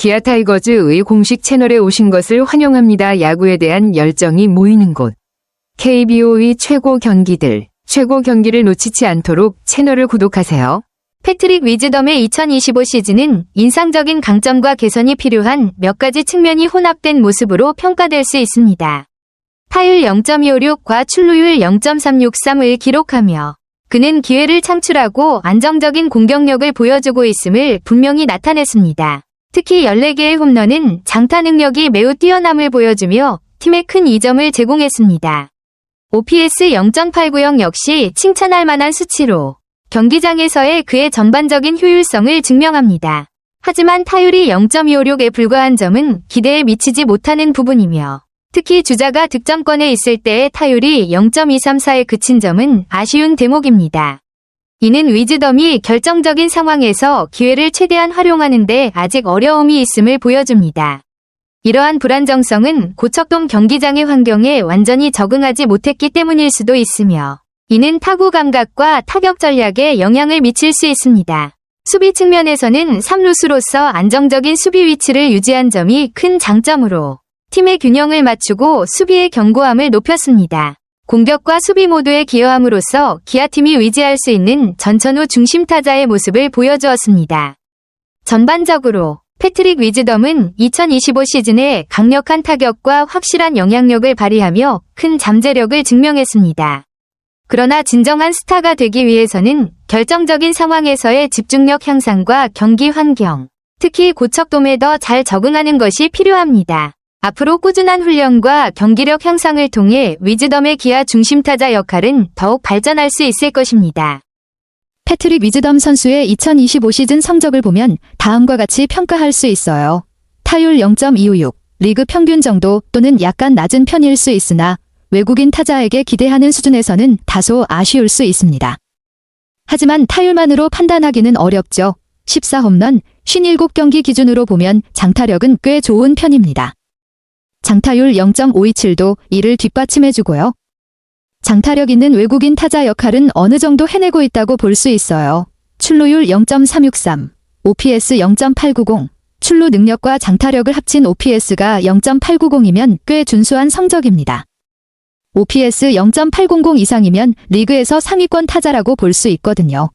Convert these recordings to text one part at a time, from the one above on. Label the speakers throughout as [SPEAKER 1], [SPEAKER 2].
[SPEAKER 1] 기아 타이거즈의 공식 채널에 오신 것을 환영합니다. 야구에 대한 열정이 모이는 곳. KBO의 최고 경기들, 최고 경기를 놓치지 않도록 채널을 구독하세요.
[SPEAKER 2] 패트릭 위즈덤의 2025 시즌은 인상적인 강점과 개선이 필요한 몇 가지 측면이 혼합된 모습으로 평가될 수 있습니다. 타율 0.256과 출루율 0.363을 기록하며 그는 기회를 창출하고 안정적인 공격력을 보여주고 있음을 분명히 나타냈습니다. 특히 14개의 홈런은 장타 능력이 매우 뛰어남을 보여주며 팀에 큰 이점을 제공했습니다. OPS 0.890 역시 칭찬할 만한 수치로 경기장에서의 그의 전반적인 효율성을 증명합니다. 하지만 타율이 0.256에 불과한 점은 기대에 미치지 못하는 부분이며 특히 주자가 득점권에 있을 때의 타율이 0.234에 그친 점은 아쉬운 대목입니다. 이는 위즈덤이 결정적인 상황에서 기회를 최대한 활용하는 데 아직 어려움이 있음을 보여줍니다. 이러한 불안정성은 고척돔 경기장의 환경에 완전히 적응하지 못했기 때문일 수도 있으며 이는 타구 감각과 타격 전략에 영향을 미칠 수 있습니다. 수비 측면에서는 3루수로서 안정적인 수비 위치를 유지한 점이 큰 장점으로 팀의 균형을 맞추고 수비의 견고함을 높였습니다. 공격과 수비 모두에 기여함으로써 기아팀이 의지할 수 있는 전천후 중심 타자의 모습을 보여주었습니다. 전반적으로 패트릭 위즈덤은 2025 시즌에 강력한 타격과 확실한 영향력을 발휘하며 큰 잠재력을 증명했습니다. 그러나 진정한 스타가 되기 위해서는 결정적인 상황에서의 집중력 향상과 경기 환경, 특히 고척돔에 더 잘 적응하는 것이 필요합니다. 앞으로 꾸준한 훈련과 경기력 향상을 통해 위즈덤의 기아 중심타자 역할은 더욱 발전할 수 있을 것입니다.
[SPEAKER 3] 패트릭 위즈덤 선수의 2025 시즌 성적을 보면 다음과 같이 평가할 수 있어요. 타율 0.256, 리그 평균 정도 또는 약간 낮은 편일 수 있으나 외국인 타자에게 기대하는 수준에서는 다소 아쉬울 수 있습니다. 하지만 타율만으로 판단하기는 어렵죠. 14홈런, 57경기 기준으로 보면 장타력은 꽤 좋은 편입니다. 장타율 0.527도 이를 뒷받침해주고요. 장타력 있는 외국인 타자 역할은 어느 정도 해내고 있다고 볼 수 있어요. 출루율 0.363, OPS 0.890, 출루 능력과 장타력을 합친 OPS가 0.890이면 꽤 준수한 성적입니다. OPS 0.800 이상이면 리그에서 상위권 타자라고 볼 수 있거든요.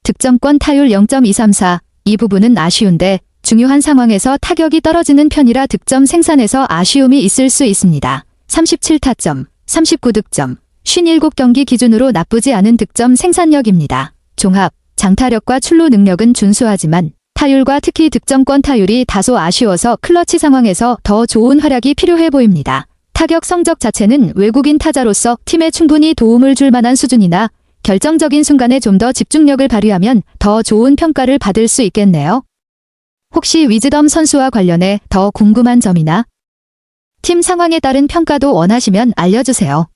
[SPEAKER 3] 득점권 타율 0.234, 이 부분은 아쉬운데 중요한 상황에서 타격이 떨어지는 편이라 득점 생산에서 아쉬움이 있을 수 있습니다. 37타점, 39득점, 57경기 기준으로 나쁘지 않은 득점 생산력입니다. 종합, 장타력과 출루 능력은 준수하지만 타율과 특히 득점권 타율이 다소 아쉬워서 클러치 상황에서 더 좋은 활약이 필요해 보입니다. 타격 성적 자체는 외국인 타자로서 팀에 충분히 도움을 줄 만한 수준이나 결정적인 순간에 좀 더 집중력을 발휘하면 더 좋은 평가를 받을 수 있겠네요. 혹시 위즈덤 선수와 관련해 더 궁금한 점이나 팀 상황에 따른 평가도 원하시면 알려주세요.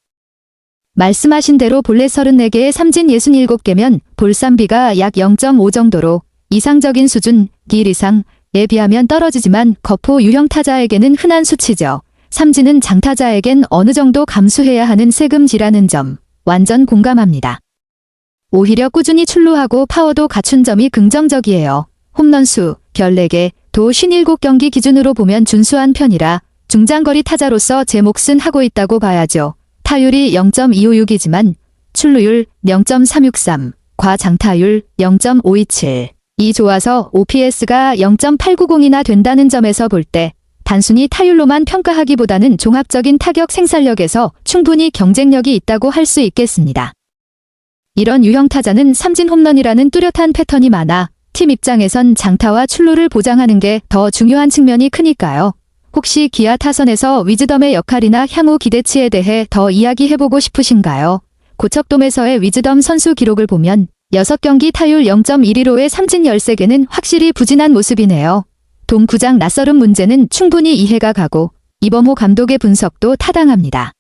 [SPEAKER 3] 말씀하신 대로 볼넷 34개에 삼진 67개면 볼쌈비가 약 0.5 정도로 이상적인 수준, 길 이상에 비하면 떨어지지만 거포 유형 타자에게는 흔한 수치죠. 삼진은 장타자에겐 어느 정도 감수해야 하는 세금지라는 점, 완전 공감합니다. 오히려 꾸준히 출루하고 파워도 갖춘 점이 긍정적이에요. 홈런수, 14개, 도 57경기 기준으로 보면 준수한 편이라 중장거리 타자로서 제 몫은 하고 있다고 봐야죠. 타율이 0.256이지만 출루율 0.363, 과장타율 0.527. 이 좋아서 OPS가 0.890이나 된다는 점에서 볼 때 단순히 타율로만 평가하기보다는 종합적인 타격 생산력에서 충분히 경쟁력이 있다고 할 수 있겠습니다. 이런 유형 타자는 삼진 홈런이라는 뚜렷한 패턴이 많아 팀 입장에선 장타와 출루를 보장하는 게 더 중요한 측면이 크니까요. 혹시 기아 타선에서 위즈덤의 역할이나 향후 기대치에 대해 더 이야기해보고 싶으신가요? 고척돔에서의 위즈덤 선수 기록을 보면 6경기 타율 0.115에 삼진 13개는 확실히 부진한 모습이네요. 돔 구장 낯설은 문제는 충분히 이해가 가고 이범호 감독의 분석도 타당합니다.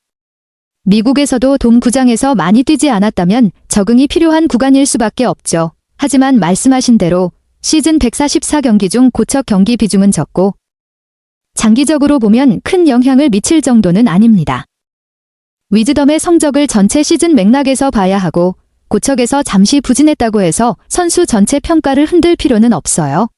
[SPEAKER 3] 미국에서도 돔 구장에서 많이 뛰지 않았다면 적응이 필요한 구간일 수밖에 없죠. 하지만 말씀하신 대로 시즌 144경기 중 고척 경기 비중은 적고 장기적으로 보면 큰 영향을 미칠 정도는 아닙니다. 위즈덤의 성적을 전체 시즌 맥락에서 봐야 하고 고척에서 잠시 부진했다고 해서 선수 전체 평가를 흔들 필요는 없어요.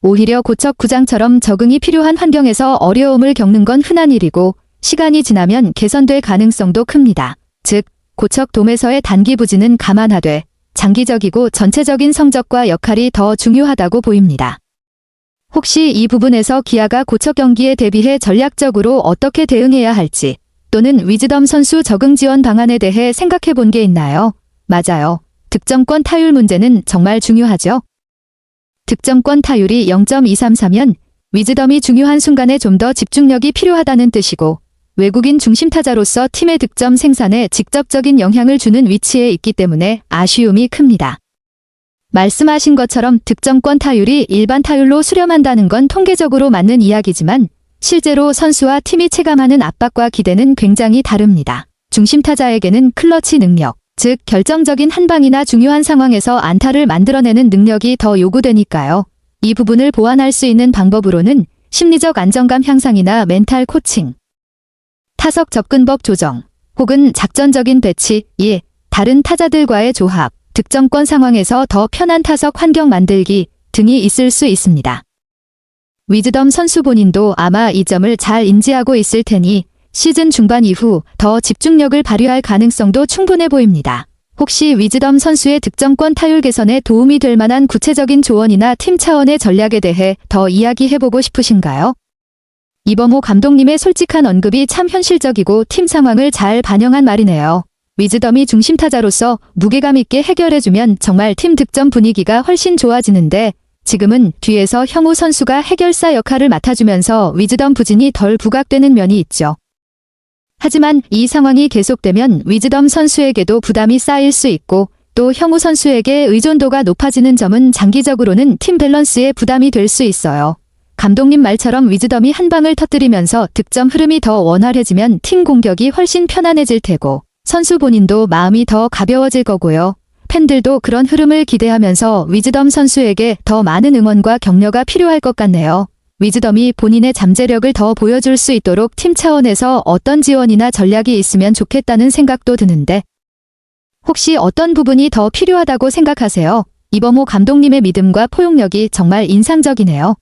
[SPEAKER 3] 오히려 고척 구장처럼 적응이 필요한 환경에서 어려움을 겪는 건 흔한 일이고 시간이 지나면 개선될 가능성도 큽니다. 즉, 고척 돔에서의 단기 부진은 감안하되 장기적이고 전체적인 성적과 역할이 더 중요하다고 보입니다. 혹시 이 부분에서 기아가 고척 경기에 대비해 전략적으로 어떻게 대응해야 할지 또는 위즈덤 선수 적응 지원 방안에 대해 생각해 본 게 있나요? 맞아요. 득점권 타율 문제는 정말 중요하죠. 득점권 타율이 0.233면 위즈덤이 중요한 순간에 좀 더 집중력이 필요하다는 뜻이고 외국인 중심 타자로서 팀의 득점 생산에 직접적인 영향을 주는 위치에 있기 때문에 아쉬움이 큽니다. 말씀하신 것처럼 득점권 타율이 일반 타율로 수렴한다는 건 통계적으로 맞는 이야기지만 실제로 선수와 팀이 체감하는 압박과 기대는 굉장히 다릅니다. 중심 타자에게는 클러치 능력, 즉 결정적인 한 방이나 중요한 상황에서 안타를 만들어내는 능력이 더 요구되니까요. 이 부분을 보완할 수 있는 방법으로는 심리적 안정감 향상이나 멘탈 코칭, 타석 접근법 조정, 혹은 작전적인 배치, 다른 타자들과의 조합, 득점권 상황에서 더 편한 타석 환경 만들기 등이 있을 수 있습니다. 위즈덤 선수 본인도 아마 이 점을 잘 인지하고 있을 테니 시즌 중반 이후 더 집중력을 발휘할 가능성도 충분해 보입니다. 혹시 위즈덤 선수의 득점권 타율 개선에 도움이 될 만한 구체적인 조언이나 팀 차원의 전략에 대해 더 이야기해보고 싶으신가요? 이범호 감독님의 솔직한 언급이 참 현실적이고 팀 상황을 잘 반영한 말이네요. 위즈덤이 중심 타자로서 무게감 있게 해결해주면 정말 팀 득점 분위기가 훨씬 좋아지는데 지금은 뒤에서 형우 선수가 해결사 역할을 맡아주면서 위즈덤 부진이 덜 부각되는 면이 있죠. 하지만 이 상황이 계속되면 위즈덤 선수에게도 부담이 쌓일 수 있고 또 형우 선수에게 의존도가 높아지는 점은 장기적으로는 팀 밸런스에 부담이 될 수 있어요. 감독님 말처럼 위즈덤이 한 방을 터뜨리면서 득점 흐름이 더 원활해지면 팀 공격이 훨씬 편안해질 테고 선수 본인도 마음이 더 가벼워질 거고요. 팬들도 그런 흐름을 기대하면서 위즈덤 선수에게 더 많은 응원과 격려가 필요할 것 같네요. 위즈덤이 본인의 잠재력을 더 보여줄 수 있도록 팀 차원에서 어떤 지원이나 전략이 있으면 좋겠다는 생각도 드는데 혹시 어떤 부분이 더 필요하다고 생각하세요? 이범호 감독님의 믿음과 포용력이 정말 인상적이네요.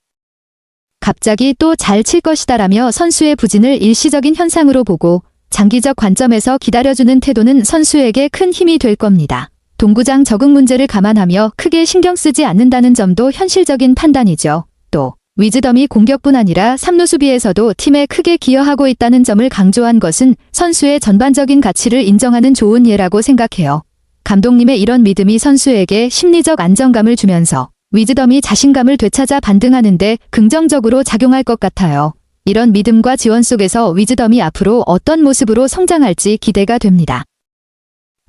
[SPEAKER 3] 갑자기 또 잘 칠 것이다라며 선수의 부진을 일시적인 현상으로 보고 장기적 관점에서 기다려주는 태도는 선수에게 큰 힘이 될 겁니다. 동구장 적응 문제를 감안하며 크게 신경 쓰지 않는다는 점도 현실적인 판단이죠. 또 위즈덤이 공격뿐 아니라 3루 수비에서도 팀에 크게 기여하고 있다는 점을 강조한 것은 선수의 전반적인 가치를 인정하는 좋은 예라고 생각해요. 감독님의 이런 믿음이 선수에게 심리적 안정감을 주면서 위즈덤이 자신감을 되찾아 반등하는데 긍정적으로 작용할 것 같아요. 이런 믿음과 지원 속에서 위즈덤이 앞으로 어떤 모습으로 성장할지 기대가 됩니다.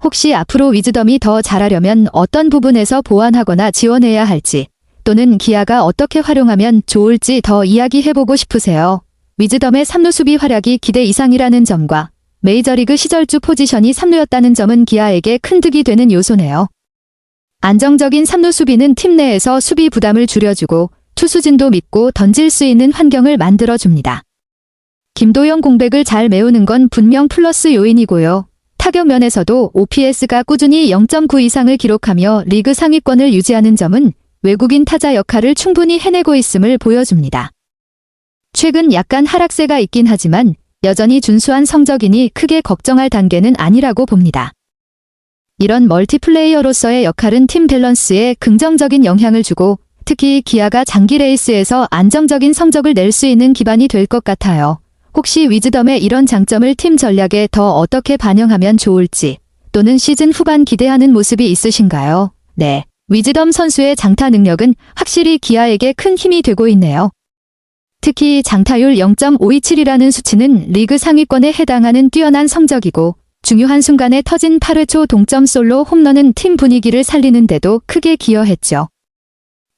[SPEAKER 3] 혹시 앞으로 위즈덤이 더 잘하려면 어떤 부분에서 보완하거나 지원해야 할지 또는 기아가 어떻게 활용하면 좋을지 더 이야기해보고 싶으세요? 위즈덤의 3루 수비 활약이 기대 이상이라는 점과 메이저리그 시절주 포지션이 3루였다는 점은 기아에게 큰 득이 되는 요소네요. 안정적인 3루 수비는 팀 내에서 수비 부담을 줄여주고 투수진도 믿고 던질 수 있는 환경을 만들어줍니다. 김도영 공백을 잘 메우는 건 분명 플러스 요인이고요. 타격 면에서도 OPS가 꾸준히 0.9 이상을 기록하며 리그 상위권을 유지하는 점은 외국인 타자 역할을 충분히 해내고 있음을 보여줍니다. 최근 약간 하락세가 있긴 하지만 여전히 준수한 성적이니 크게 걱정할 단계는 아니라고 봅니다. 이런 멀티플레이어로서의 역할은 팀 밸런스에 긍정적인 영향을 주고 특히 기아가 장기 레이스에서 안정적인 성적을 낼 수 있는 기반이 될 것 같아요. 혹시 위즈덤의 이런 장점을 팀 전략에 더 어떻게 반영하면 좋을지 또는 시즌 후반 기대하는 모습이 있으신가요? 네, 위즈덤 선수의 장타 능력은 확실히 기아에게 큰 힘이 되고 있네요. 특히 장타율 0.527이라는 수치는 리그 상위권에 해당하는 뛰어난 성적이고 중요한 순간에 터진 8회 초 동점 솔로 홈런은 팀 분위기를 살리는 데도 크게 기여했죠.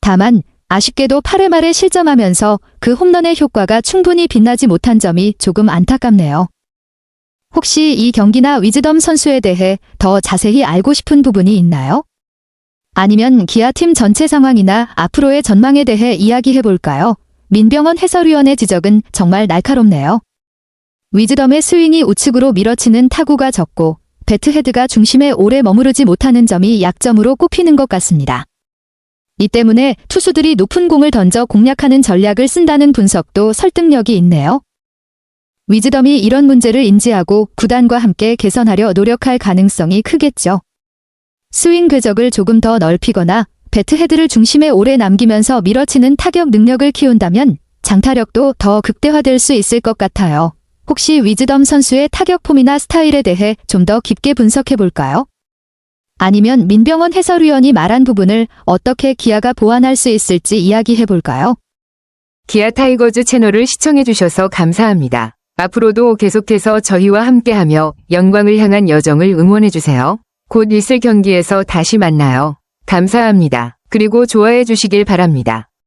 [SPEAKER 3] 다만 아쉽게도 8회 말에 실점하면서 그 홈런의 효과가 충분히 빛나지 못한 점이 조금 안타깝네요. 혹시 이 경기나 위즈덤 선수에 대해 더 자세히 알고 싶은 부분이 있나요? 아니면 기아팀 전체 상황이나 앞으로의 전망에 대해 이야기해볼까요? 민병헌 해설위원의 지적은 정말 날카롭네요. 위즈덤의 스윙이 우측으로 밀어치는 타구가 적고 배트 헤드가 중심에 오래 머무르지 못하는 점이 약점으로 꼽히는 것 같습니다. 이 때문에 투수들이 높은 공을 던져 공략하는 전략을 쓴다는 분석도 설득력이 있네요. 위즈덤이 이런 문제를 인지하고 구단과 함께 개선하려 노력할 가능성이 크겠죠. 스윙 궤적을 조금 더 넓히거나 배트 헤드를 중심에 오래 남기면서 밀어치는 타격 능력을 키운다면 장타력도 더 극대화될 수 있을 것 같아요. 혹시 위즈덤 선수의 타격 폼이나 스타일에 대해 좀 더 깊게 분석해 볼까요? 아니면 민병헌 해설위원이 말한 부분을 어떻게 기아가 보완할 수 있을지 이야기해 볼까요?
[SPEAKER 1] 기아 타이거즈 채널을 시청해주셔서 감사합니다. 앞으로도 계속해서 저희와 함께하며 영광을 향한 여정을 응원해주세요. 곧 있을 경기에서 다시 만나요. 감사합니다. 그리고 좋아해 주시길 바랍니다.